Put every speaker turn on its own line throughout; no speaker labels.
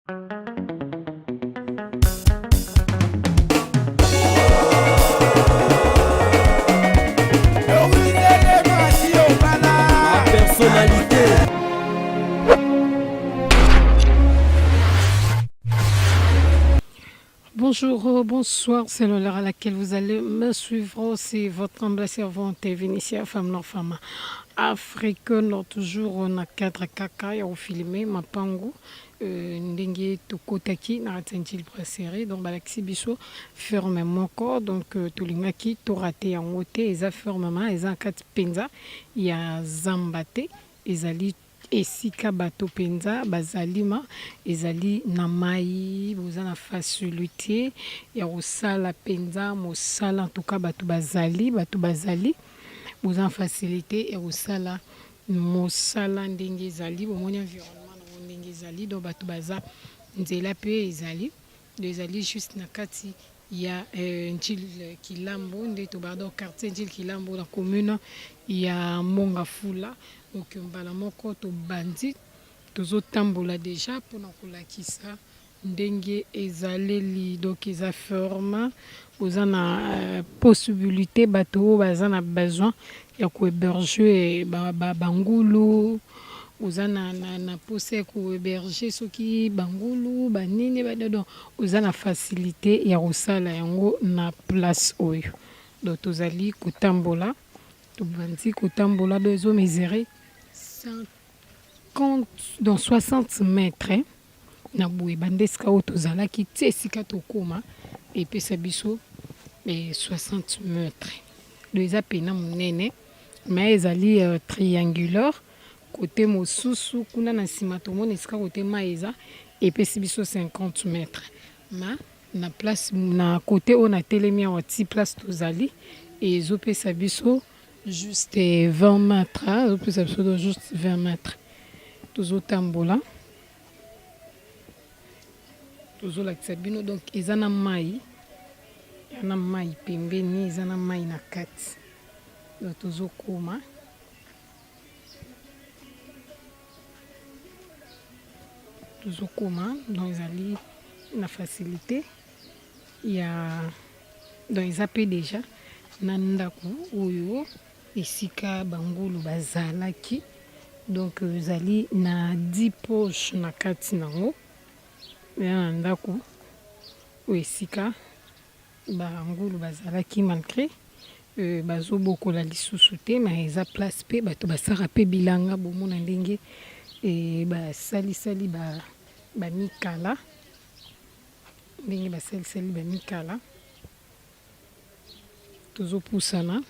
Personnalité.
Bonjour, bonsoir, c'est l'heure à laquelle vous allez me suivre. C'est votre humble servante Vénitia, femme nord femme africaine. Toujours on a 4 kaka ya filmé mapangu ndenge tokotaki na ratanjil préféré donc balakisi biso ferme moko donc tolingaki to raté yango te eza fermement eza kati penza ya zamba te ezali esika bato penza bazalima ezali na mai boza na facilité ya kosala penza mosala en tout cas bato bazali boza na facilité ya kosala mosala ndenge ezali bomoni environnement na ndenge ezali donc bato baza nzela pe ezali juste na kati ya Njili Kilambo nde to pardon quartier Njili Kilambo na commune ya Mongafula donc mbala moko to bandi tozotambola déjà mpona kolakisa ndenge ezaleli donc eza forme oza na possibilité bato oyo baza na besoin ya kohéberger bangulu oza na pose ya kohéberger soki bangulu banini donc oza na facilité ya kosala yango na place oyo donc tozali kotambola tobandi kotambola do ezomesure 50 donc 60 mètres na boye bande esika oyo tozalaki ti esika tokoma epesa biso 60 mètres donc eza pena monene mais ezali triangulaire côté mosusu kuna na nsima tomona esika côté mai eza epesi biso 50 mètres ma na place na côté oyo na telemi awa ti place tozali ezopesa biso juste 20 mètres ezopesa biso juste 20 mètres tozotambola tozolakisa bino donc eza na mai pembeni eza na mai na kati donc tozokoma donc ezali na facilité ya donc eza pe déjà na ndako oyo esika bangulu bazalaki donc ezali na 10 poche na kati nango ya na ndako oyo esika bangulu bazalaki malgré bazobokola lisusu te mais eza place pe bato basara pe bilanga bomona ndenge basalisali bamikala ndenge basalisali bamikala tozopusana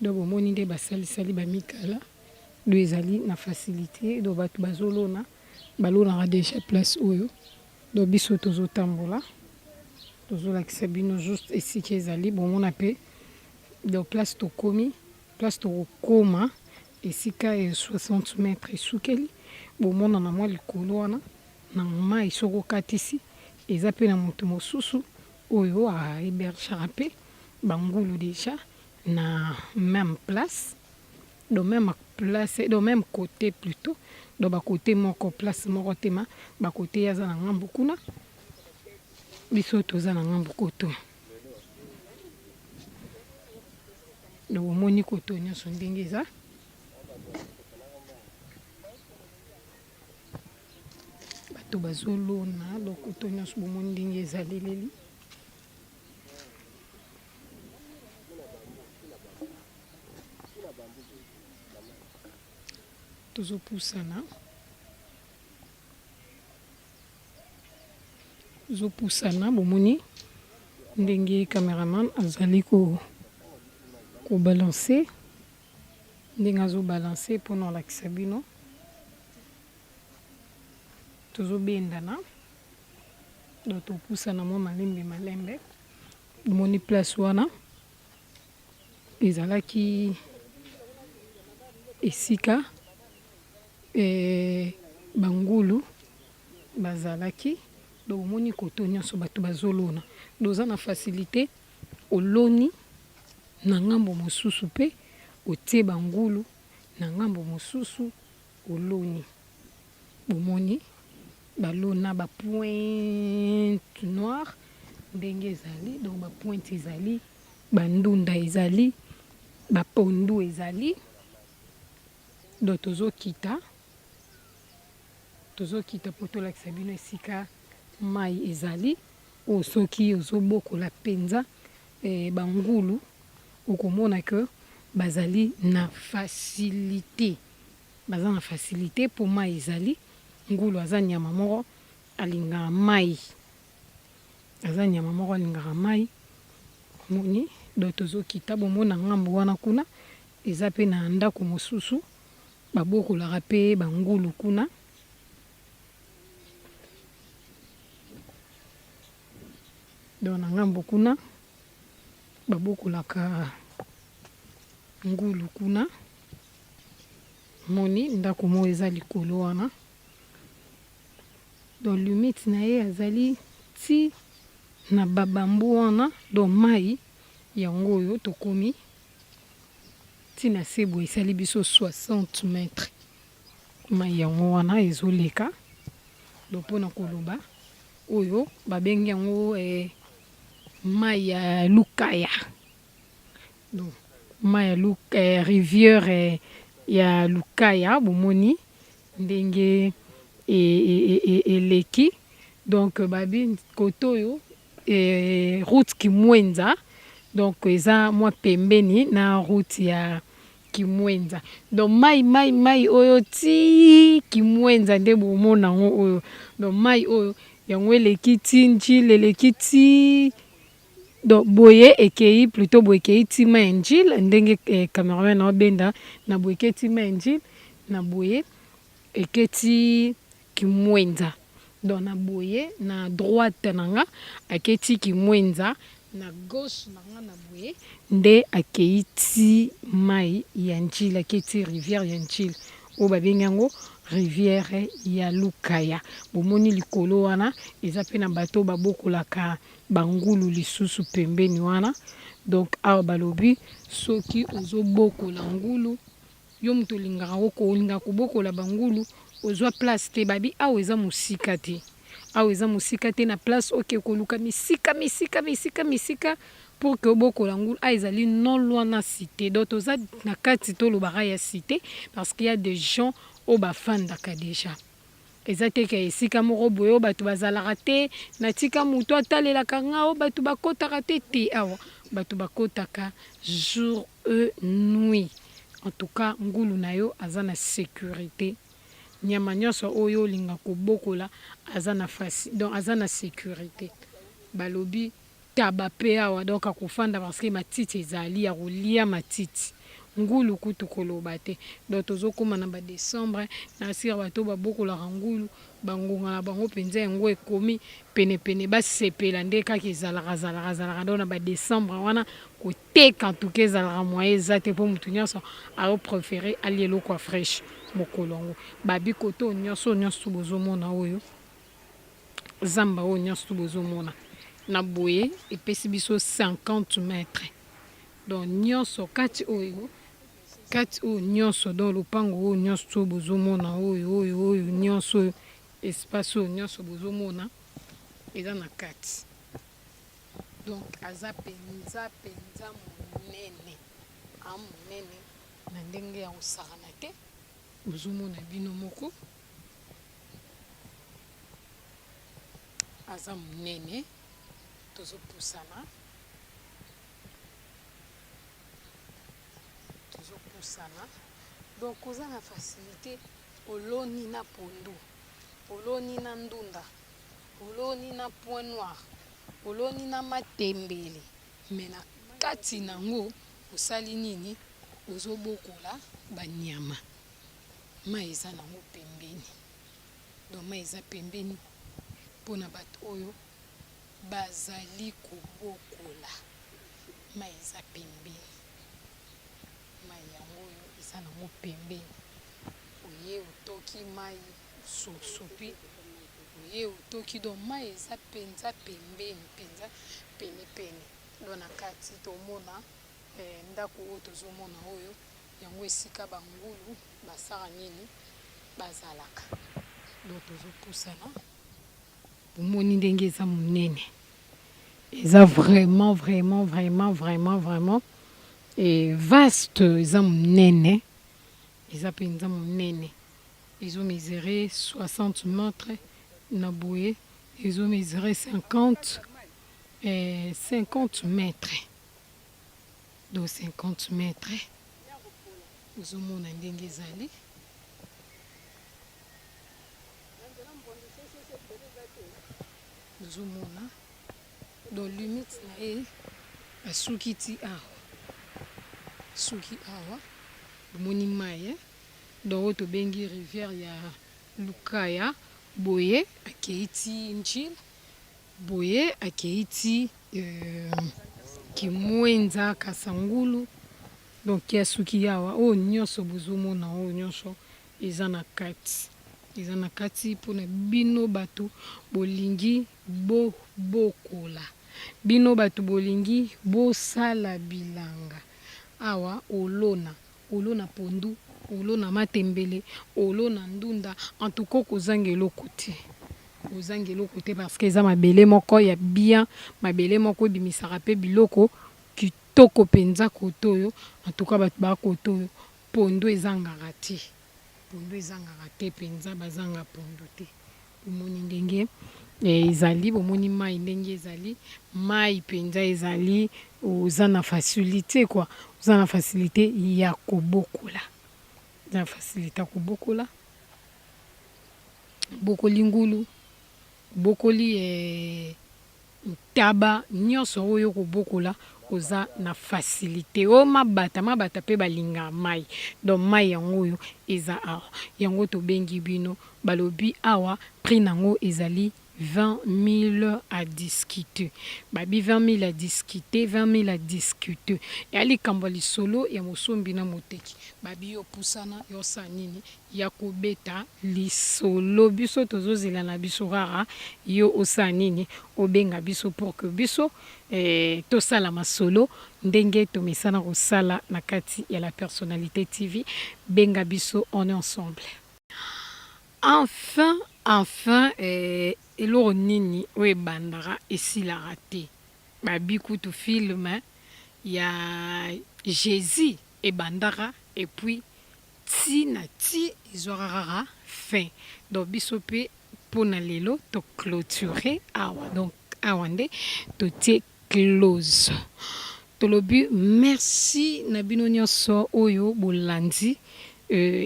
do bomoni nde basalisali bamikala do ezali na facilité do bato balonaka déjà place oyo do biso tozotambola tozolakisa bino juste esika ezali bomona pe do place tokokoma esika 60 mètres esukeli bomona na mwa likolo wana na mai soko okatisi eza mpe na moto mosusu oyo ahébergera mpe bangulu déjà na même place do même côté plutôt do bakote moko place moko tema bakote yaza na ngambu kuna biso toza na ngambu koto do omoni koto nyonso ndenge eza bato bazolona do koto nyonso bomoni ndenge ezaleleli tozopusana bomoni ndenge cameraman azali kobalancer ndenge azobalancer mpona olakisa bino tozobendana do topusana mwa malembe bomoni place wana ezalaki esika bangulu bazalaki do omoni koto nyonso bato bazolona doza na facilité oloni na ngambo mosusu pe otie bangulu na ngambo mosusu oloni bomoni balona ba pointe noire ndenge ezali donc ba pointe ezali bandunda ezali ba pondu ezali donc tozokita po tolakisa bino esika mai ezali o soki ozobokola penza bangulu okomona que bazali na facilité baza na facilité po mai ezali ngulu aza nyama moko alingaka mai moni donc tozokita bomona ngambo wana kuna eza pe na ndako mosusu babokolaka pe bangulu kuna donc na ngambo kuna babokolaka ngulu kuna moni ndako mo eza likolo wana donc limite na ye azali ti na babambu wana donc mai yango oyo tokomi ti na se boye esali biso 60 mètres mai yango wana ezoleka donc mpona koloba oyo babengi yango mai ya lukaya donc mai ya rivière ya lukaya bomoni ndenge eleki donc babi kote oyo route Kimwenza donc eza mwa pembeni na route ya Kimwenza donc mai oyo ti Kimwenza nde bomona ngo oyo donc mai oyo yango eleki ti njila eleki ti donc boye ekei plutôt boye ekei ti mai ya njila ndenge Cameroun na obenda na boye ekei ti mai ya njila na boye ekei ti Kimwenza donc na boye na droite nanga akei ti Kimwenza na gauche nanga na boye nde akei ti mai ya njila akei ti rivière ya njila oyo babengi yango rivière ya lukaya bomoni likolo wana eza pe na bato babokolaka bangulu lisusu pembeni wana donc awa balobi soki ozobokola ngulu yo moto olingaka kobokola bangulu ozwa place te babi awa eza mosika te awa eza mosika te na place oke koluka misika pour que obokola ngulu a ezali non loin na cité donc toza na kati tolobaka ya cité parce qu'il y a des gens oyo bafandaka déjà eza teka esika moko boye oyo bato bazalaka te na tika moto atalelaka nga oyo bato bakotaka te awa bato bakotaka jour nuit en tout cas ngulu na yo aza na sécurité nyama nyonso oyo olinga kobokola aza na donc aza na sécurité balobi taba pe awa donc akofanda parce que matiti ezali ya kolia matiti ngulu kutu koloba te donc tozokóma na badécembre na sire bato babokolaka ngulu bangonga na bango mpenza yango ekomi penepene basepela nde kaka ezalaka donc na badécembre wana koteka ntuka ezalaka moye eza te mpo motu nyonso aopréféré alia eloko ya fraîche mokolo yango babi kote oyo nyonso bozomona oyo zamba oyo nyonso bozomona na boye epesi biso 50 mètres donc nyonso kati oyo nyonso donc lopango oyo nyonso bozomona oyo nyonso oyo espace oyo nyonso bozomona eza na kati donc aza penza monene monene na ndenge ya kosakana te bozomona bino moko aza monene tozopusana donc oza na facilité oloni na pondu oloni na ndunda oloni na point noir oloni na matembele me na kati nango osali nini ozobokola banyama mai eza nango pembeni donc mai eza pembeni mpona bato oyo bazali kobokola mai eza pembeni mai yango oyo eza nango pembeni oye otoki mai sosopi oye otoki donc mai eza mpenza pembeni mpenza penepene donc na kati tomona ndako oyo tozomona oyo yango esika bangulu basala nini bazalaka. Donc tozopusana bomoni ndenge eza monene, eza vraiment vraiment vraiment vraiment vraiment et vaste, eza monene, eza mpenza monene, ezomesure 60 mètres na boye, ezomesure 50 mètres, donc 50 mètres ozomona ndenge ezali. Ozomona donc limite na ye asuki ti awa, suki awa bomoni mai donc oyo tobengi rivière ya Lukaya, boye akei ti Njila, boye akei ti Kimwenza Kasangulu, donc ya suki awa oyo nyonso bozomona, oyo nyonso eza na kati, eza na kati mpona bino bato bolingi bokola, bino bato bolingi bosala bilanga. Awa olona pondu, olona matembele, olona ndunda, en tout cas kozanga eloko te, kozanga eloko te parce que eza mabele moko ya bien, mabele moko ebimisaka mpe biloko kitoko mpenza koto oyo. En tout cas bato bakoto oyo pondu ezangaka te, pondu ezangaka te mpenza, bazanga pondu te. Bomoni ndenge ezali, bomoni mai ndenge ezali, mai mpenza ezali, oza na facilité quoi, oza na facilité ya kobokola, oza na facilité ya kobokola, bokoli ngulu, bokoli ntaba, nyonso oyo kobokola oza na facilité. O mabata mpe balinga mai, donc mai yango oyo eza awa, yango tobengi bino balobi awa prix nango ezali 20 000 à discuter. Babi 20 000 à discuter, 20 000 à discuter. Ya likambo lisolo ya mosombi na moteki. Babi yo pusana yo sanini ya kobeta lisolo, biso tozozela na biso rara yo osanini obenga biso pour que biso tosala masolo ndenge tomesana kosala na kati ya la personnalité TV, benga biso, on est ensemble. Enfin eloko nini oyo ebandaka esilaka te, babi kutu filme ya Jésus ebandaka et puis ti na ti ezwaka kaka fin, donc biso mpe mpona lelo toclôturer awa, donc awa nde totie close. Tolobi merci na bino nyonso oyo bolandi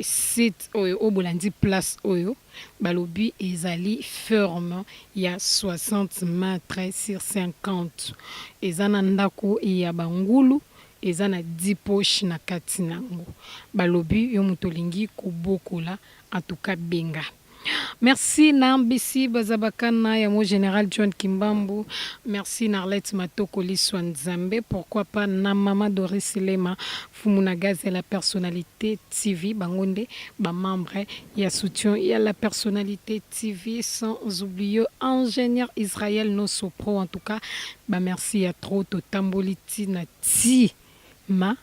site oyo bolandi place oyo balobi ezali ferme ya 60 mètres sur 50, eza na ndako ya bangulu, eza na 10 poche na kati nango, balobi yo moto olingi kobokola en tout cas benga. Merci Nambisi Bazabakana ya mon général John Kimbambu. Merci Narlette Matoko Liswa Nzambe. Pourquoi pas na Mama Doris Lema Fumunagaz et la personnalité TV Bangonde, ba membre ya soutien ya la personnalité TV, sans oublier ingénieur Israël no Sopro. En tout cas, ba merci à trop to tamboliti na ti ma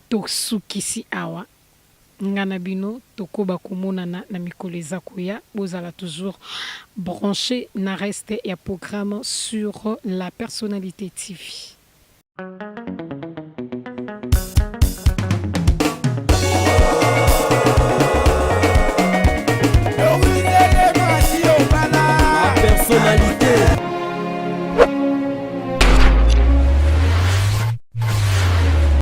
toksukisi awa. Ngana bino tokoba komonana na mikolo eza koya, bozala toujours branché na reste ya programme sur la personnalité TV.